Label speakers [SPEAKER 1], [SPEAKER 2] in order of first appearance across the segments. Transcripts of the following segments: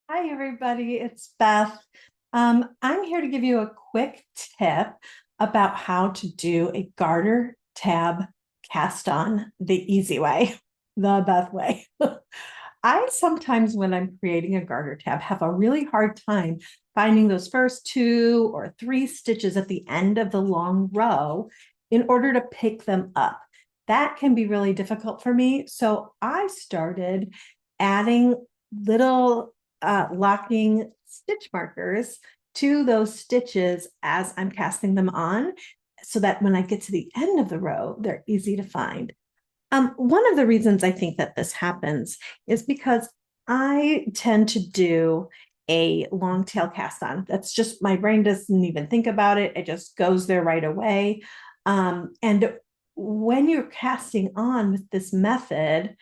[SPEAKER 1] Hi, everybody. It's Beth. I'm here to give you a quick tip about how to do a garter tab cast on the easy way, the Beth way. I sometimes, when I'm creating a garter tab, have a really hard time finding those first two or three stitches at the end of the long row in order to pick them up. That can be really difficult for me. So I started adding little locking stitch markers to those stitches as I'm casting them on so that when I get to the end of the row, they're easy to find. One of the reasons I think that this happens is because I tend to do a long tail cast on. That's just my brain doesn't even think about it. It just goes there right away. And when you're casting on with this method,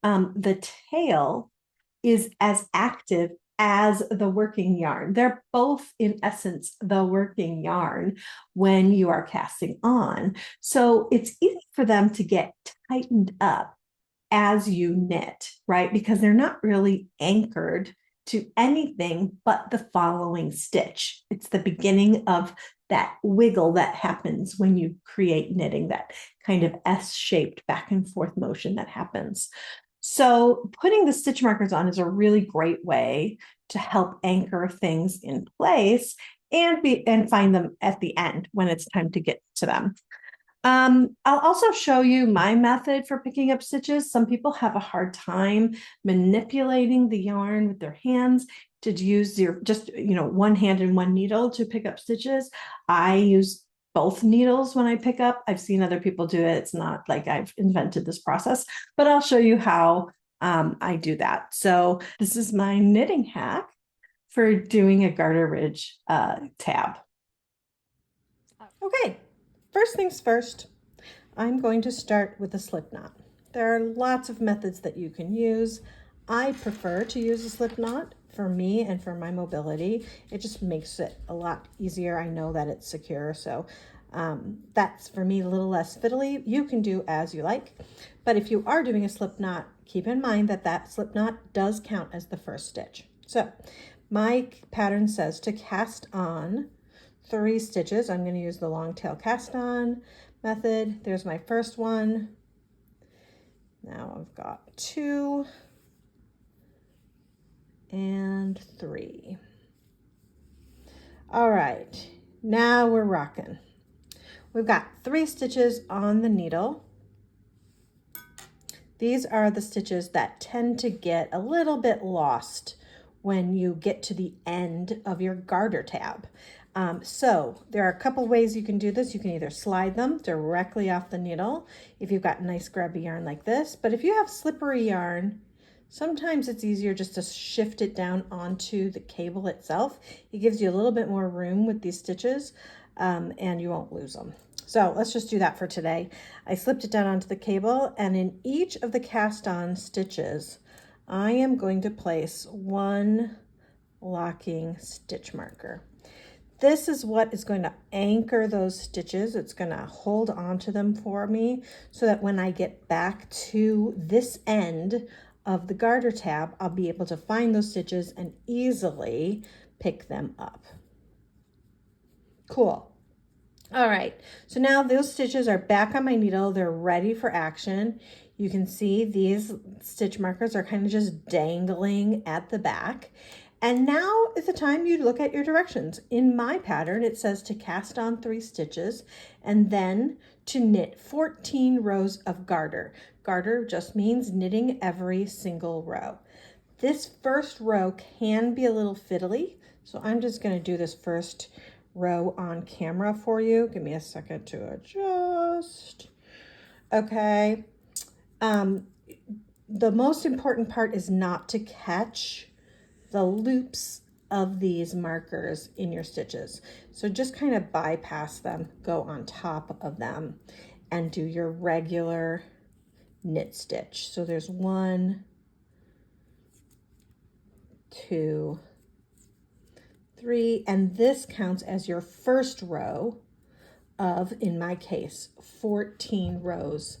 [SPEAKER 1] the tail is as active as the working yarn. They're both, in essence, the working yarn when you are casting on. So it's easy for them to get tightened up as you knit, right? Because they're not really anchored to anything but the following stitch. It's the beginning of that wiggle that happens when you create knitting, that kind of S-shaped back and forth motion that happens. So putting the stitch markers on is a really great way to help anchor things in place and find them at the end when it's time to get to them. I'll also show you my method for picking up stitches. Some people have a hard time manipulating the yarn with their hands to use your just one hand and one needle to pick up stitches. I use both needles when I pick up. I've seen other people do it. It's not like I've invented this process, but I'll show you how I do that. So this is my knitting hack for doing a garter ridge tab.
[SPEAKER 2] Okay, first things first, I'm going to start with a slip knot. There are lots of methods that you can use. I prefer to use a slip knot for me and for my mobility. It just makes it a lot easier. I know that it's secure, so that's for me a little less fiddly. You can do as you like, but if you are doing a slip knot, keep in mind that that slip knot does count as the first stitch. So my pattern says to cast on 3 stitches. I'm going to use the long tail cast on method. There's my first one. Now I've got 2 and 3. All right, now we're rocking. We've got 3 stitches on the needle. These are the stitches that tend to get a little bit lost when you get to the end of your garter tab. So there are a couple ways you can do this. You can either slide them directly off the needle if you've got nice grabby yarn like this, but if you have slippery yarn, sometimes it's easier just to shift it down onto the cable itself. It gives you a little bit more room with these stitches, and you won't lose them. So let's just do that for today. I slipped it down onto the cable, and in each of the cast on stitches, I am going to place 1 locking stitch marker. This is what is going to anchor those stitches. It's going to hold onto them for me so that when I get back to this end of the garter tab, I'll be able to find those stitches and easily pick them up. Cool. All right, so now those stitches are back on my needle. They're ready for action. You can see these stitch markers are kind of just dangling at the back. And now is the time you look at your directions. In my pattern, it says to cast on 3 stitches and then to knit 14 rows of garter. Garter just means knitting every single row. This first row can be a little fiddly, so I'm just going to do this first row on camera for you. Give me a second to adjust. Okay. The most important part is not to catch the loops of these markers in your stitches. So just kind of bypass them, go on top of them, and do your regular knit stitch. So there's 1, 2, 3, and this counts as your first row of, in my case, 14 rows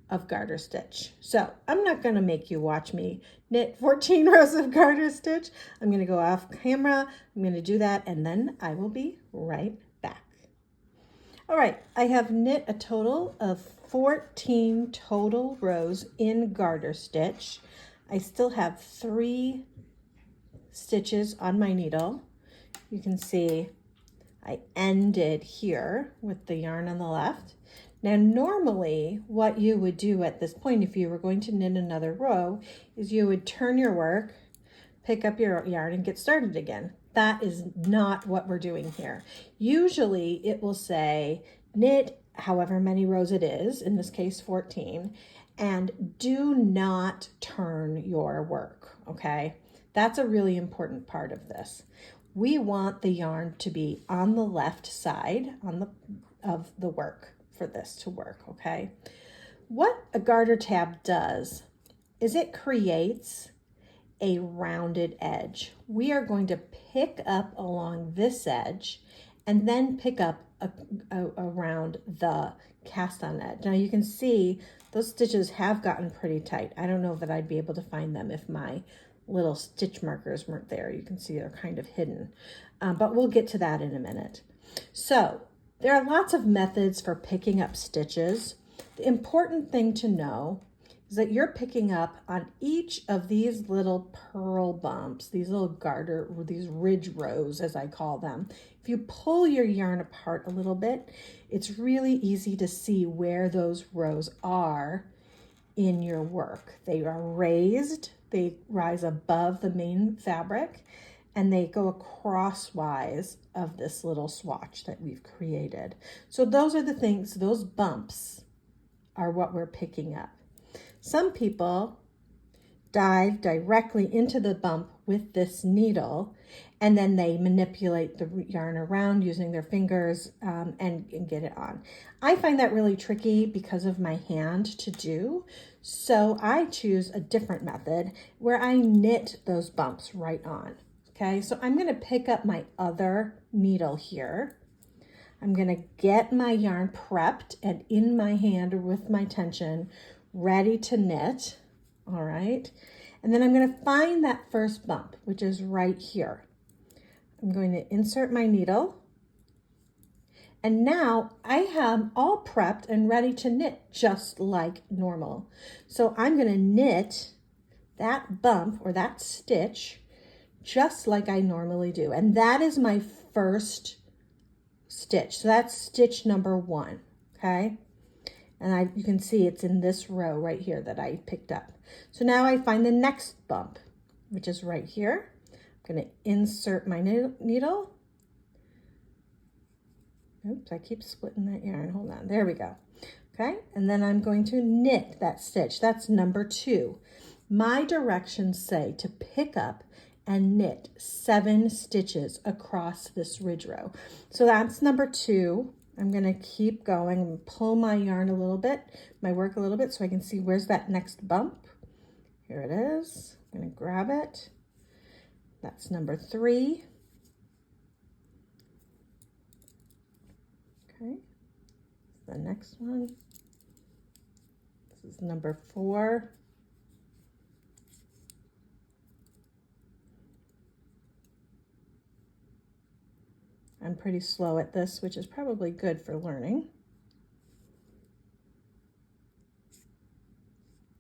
[SPEAKER 2] of garter stitch. So I'm not going to make you watch me knit 14 rows of garter stitch. I'm going to go off camera. I'm going to do that and then I will be right back. All right, I have knit a total of 14 total rows in garter stitch. I still have 3 stitches on my needle. You can see I ended here with the yarn on the left. Now, normally what you would do at this point, if you were going to knit another row, is you would turn your work, pick up your yarn and get started again. That is not what we're doing here. Usually it will say knit however many rows it is, in this case 14, and do not turn your work, okay? That's a really important part of this. We want the yarn to be on the left side of the work for this to work, okay? What a garter tab does is it creates a rounded edge. We are going to pick up along this edge and then pick up around the cast on edge. Now you can see those stitches have gotten pretty tight. I don't know that I'd be able to find them if my little stitch markers weren't there. You can see they're kind of hidden, but we'll get to that in a minute. So there are lots of methods for picking up stitches. The important thing to know is that you're picking up on each of these little purl bumps, these little garter, these ridge rows as I call them. If you pull your yarn apart a little bit, it's really easy to see where those rows are in your work. They are raised, they rise above the main fabric, and they go crosswise of this little swatch that we've created. So those are the things, those bumps are what we're picking up. Some people dive directly into the bump with this needle and then they manipulate the yarn around using their fingers and get it on. I find that really tricky because of my hand to do. So I choose a different method where I knit those bumps right on. Okay, so I'm going to pick up my other needle here. I'm going to get my yarn prepped and in my hand with my tension, ready to knit. All right, and then I'm going to find that first bump, which is right here. I'm going to insert my needle. And now I have all prepped and ready to knit just like normal. So I'm going to knit that bump or that stitch just like I normally do. And that is my first stitch. So that's stitch number 1, okay? And you can see it's in this row right here that I picked up. So now I find the next bump, which is right here. I'm going to insert my needle. Oops, I keep splitting that yarn. Hold on, there we go. Okay, and then I'm going to knit that stitch. That's number 2. My directions say to pick up and knit 7 stitches across this ridge row. So that's number 2. I'm going to keep going and pull my yarn a little bit, my work a little bit so I can see where's that next bump. Here it is. I'm going to grab it. That's number 3. Okay, the next one. This is number 4. I'm pretty slow at this, which is probably good for learning.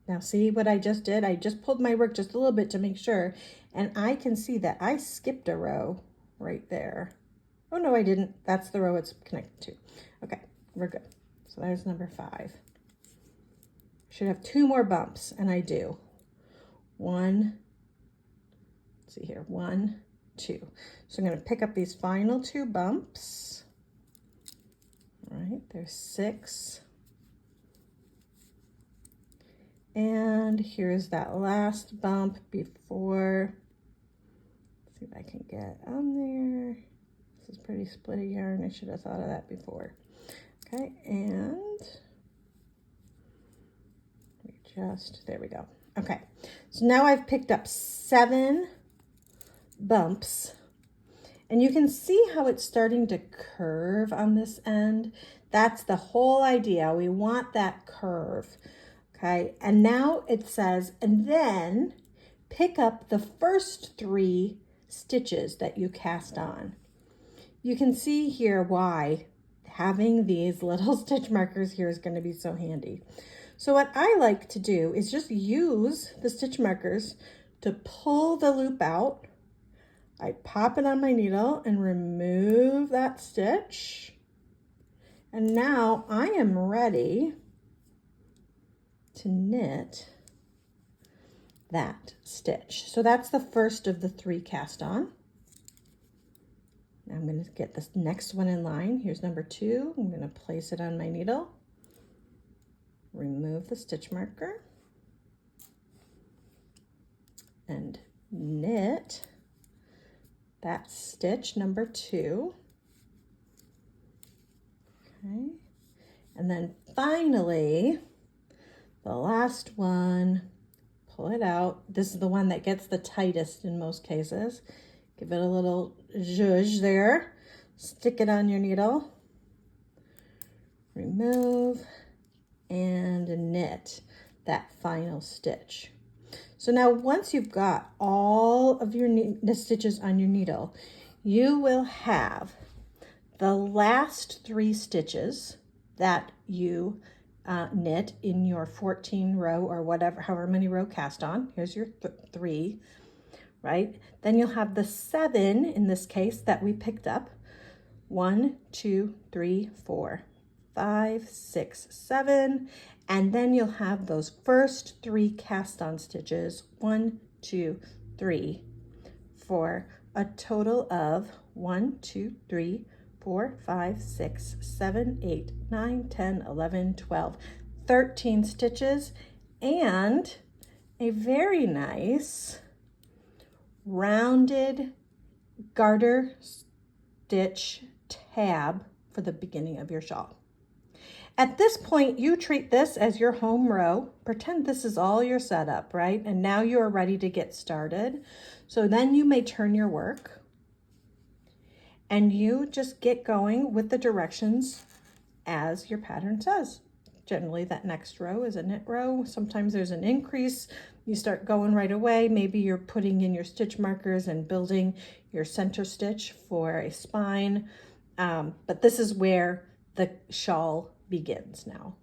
[SPEAKER 2] Now see what I just did? I just pulled my work just a little bit to make sure, and I can see that I skipped a row right there. Oh no, I didn't. That's the row it's connected to. Okay, we're good. So there's number 5. Should have 2 more bumps, and I do. 1, let's see here, 1, 2. So I'm going to pick up these final 2 bumps. All right, there's 6. And here's that last bump before. Let's see if I can get on there. This is pretty splitty yarn. I should have thought of that before. Okay, and there we go. Okay, so now I've picked up 7 bumps, and you can see how it's starting to curve on this end. That's the whole idea. We want that curve. Okay, and now it says, and then pick up the first 3 stitches that you cast on. You can see here why having these little stitch markers here is going to be so handy. So what I like to do is just use the stitch markers to pull the loop out. I pop it on my needle and remove that stitch. And now I am ready to knit that stitch. So that's the first of the 3 cast on. Now I'm going to get this next one in line. Here's number 2. I'm going to place it on my needle, remove the stitch marker, and knit that stitch number 2. Okay, and then finally the last one, pull it out. This is the one that gets the tightest in most cases. Give it a little zhuzh there. Stick it on your needle. Remove and knit that final stitch. So now once you've got all of your stitches on your needle, you will have the last 3 stitches that you knit in your 14 row or whatever, however many row cast on. Here's your 3, right? Then you'll have the 7 in this case that we picked up. 1, 2, 3, 4, 5, 6, 7. And then you'll have those first 3 cast on stitches. 1, 2, 3, for a total of 1, 2, 3, 4, 5, 6, 7, 8, 9, 10, 11, 12, 13 stitches, and a very nice rounded garter stitch tab for the beginning of your shawl. At this point, you treat this as your home row. Pretend this is all your setup, right? And now you are ready to get started. So then you may turn your work and you just get going with the directions as your pattern says. Generally, that next row is a knit row. Sometimes there's an increase. You start going right away. Maybe you're putting in your stitch markers and building your center stitch for a spine. But this is where the shawl begins now.